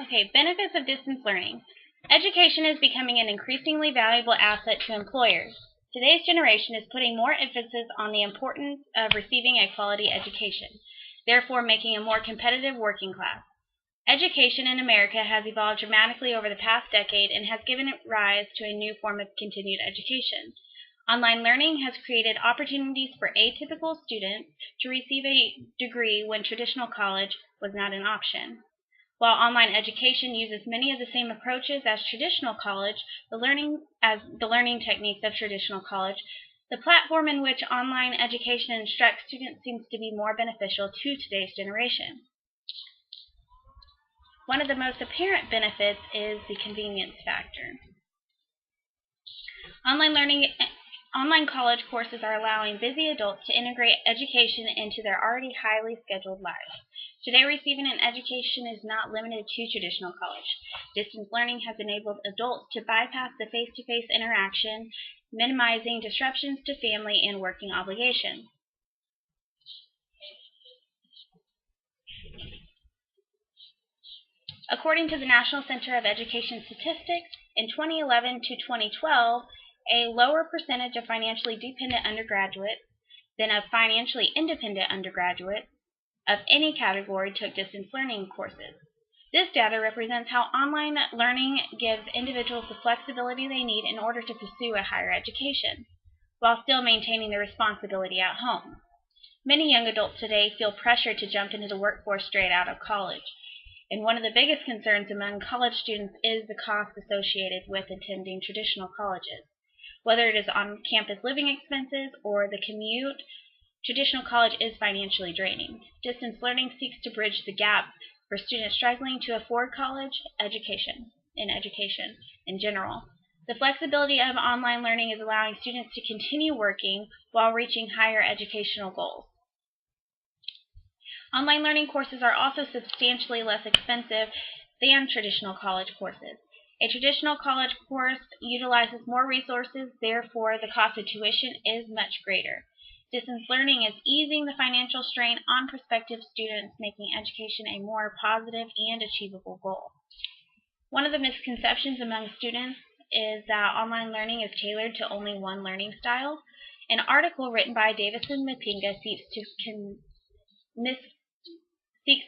Okay, benefits of distance learning. Education is becoming an increasingly valuable asset to employers. Today's generation is putting more emphasis on the importance of receiving a quality education, therefore making a more competitive working class. Education in America has evolved dramatically over the past decade and has given rise to a new form of continued education. Online learning has created opportunities for atypical students to receive a degree when traditional college was not an option. While online education uses many of the same approaches as traditional college, the learning techniques of traditional college, the platform in which online education instructs students seems to be more beneficial to today's generation. One of the most apparent benefits is the convenience factor. Online college courses are allowing busy adults to integrate education into their already highly scheduled lives. Today, receiving an education is not limited to traditional college. Distance learning has enabled adults to bypass the face-to-face interaction, minimizing disruptions to family and working obligations. According to the National Center of Education Statistics, in 2011 to 2012, a lower percentage of financially dependent undergraduates than of financially independent undergraduates of any category took distance learning courses. This data represents how online learning gives individuals the flexibility they need in order to pursue a higher education, while still maintaining their responsibility at home. Many young adults today feel pressured to jump into the workforce straight out of college, and one of the biggest concerns among college students is the cost associated with attending traditional colleges. Whether it is on-campus living expenses or the commute, traditional college is financially draining. Distance learning seeks to bridge the gap for students struggling to afford college education in general. The flexibility of online learning is allowing students to continue working while reaching higher educational goals. Online learning courses are also substantially less expensive than traditional college courses. A traditional college course utilizes more resources, therefore the cost of tuition is much greater. Distance learning is easing the financial strain on prospective students, making education a more positive and achievable goal. One of the misconceptions among students is that online learning is tailored to only one learning style. An article written by Davison Mapinga seeks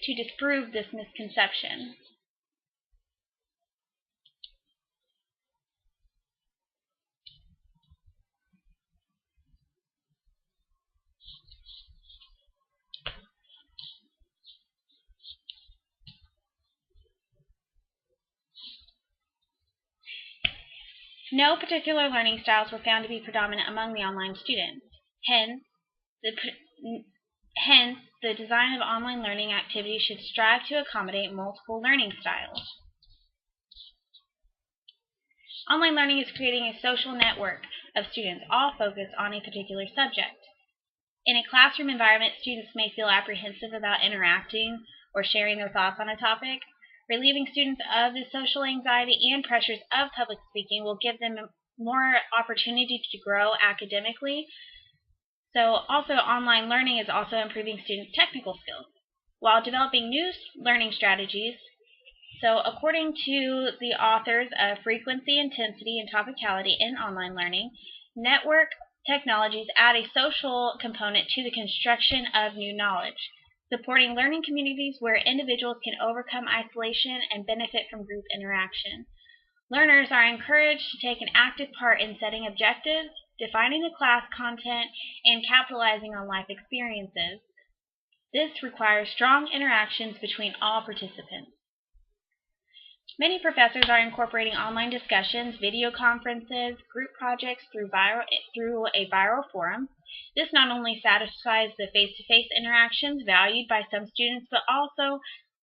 to disprove this misconception. No particular learning styles were found to be predominant among the online students. Hence, the design of online learning activities should strive to accommodate multiple learning styles. Online learning is creating a social network of students, all focused on a particular subject. In a classroom environment, students may feel apprehensive about interacting or sharing their thoughts on a topic. Relieving students of the social anxiety and pressures of public speaking will give them more opportunity to grow academically. So also online learning is also improving students' technical skills while developing new learning strategies. So according to the authors of Frequency, Intensity, and Topicality in Online Learning, network technologies add a social component to the construction of new knowledge, supporting learning communities where individuals can overcome isolation and benefit from group interaction. Learners are encouraged to take an active part in setting objectives, defining the class content, and capitalizing on life experiences. This requires strong interactions between all participants. Many professors are incorporating online discussions, video conferences, group projects through a viral forum. This not only satisfies the face-to-face interactions valued by some students, but also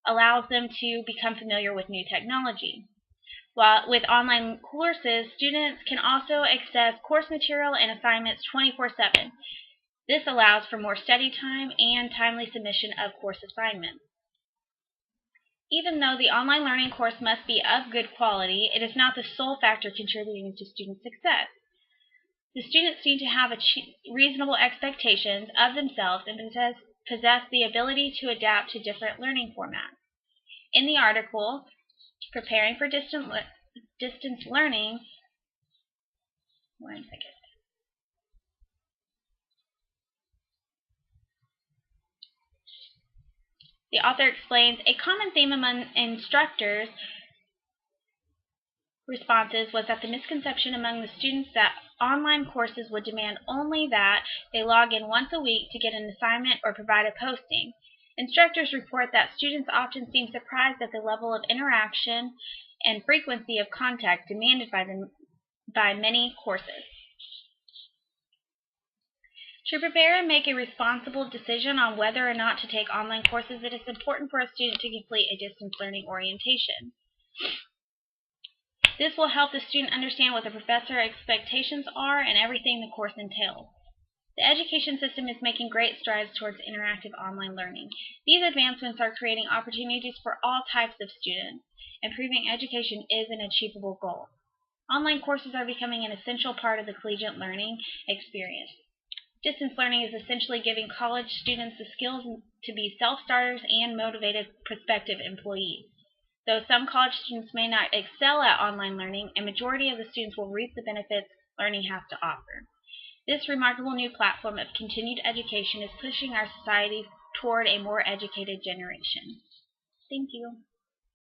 allows them to become familiar with new technology. While with online courses, students can also access course material and assignments 24/7. This allows for more study time and timely submission of course assignments. Even though the online learning course must be of good quality, it is not the sole factor contributing to student success. The students need to have reasonable expectations of themselves and possess the ability to adapt to different learning formats. In the article, Preparing for distance learning. One second. The author explains, a common theme among instructors' responses was that the misconception among the students that online courses would demand only that they log in once a week to get an assignment or provide a posting. Instructors report that students often seem surprised at the level of interaction and frequency of contact demanded by many courses. To prepare and make a responsible decision on whether or not to take online courses, it is important for a student to complete a distance learning orientation. This will help the student understand what the professor's expectations are and everything the course entails. The education system is making great strides towards interactive online learning. These advancements are creating opportunities for all types of students. Improving education is an achievable goal. Online courses are becoming an essential part of the collegiate learning experience. Distance learning is essentially giving college students the skills to be self-starters and motivated prospective employees. Though some college students may not excel at online learning, a majority of the students will reap the benefits learning has to offer. This remarkable new platform of continued education is pushing our society toward a more educated generation. Thank you.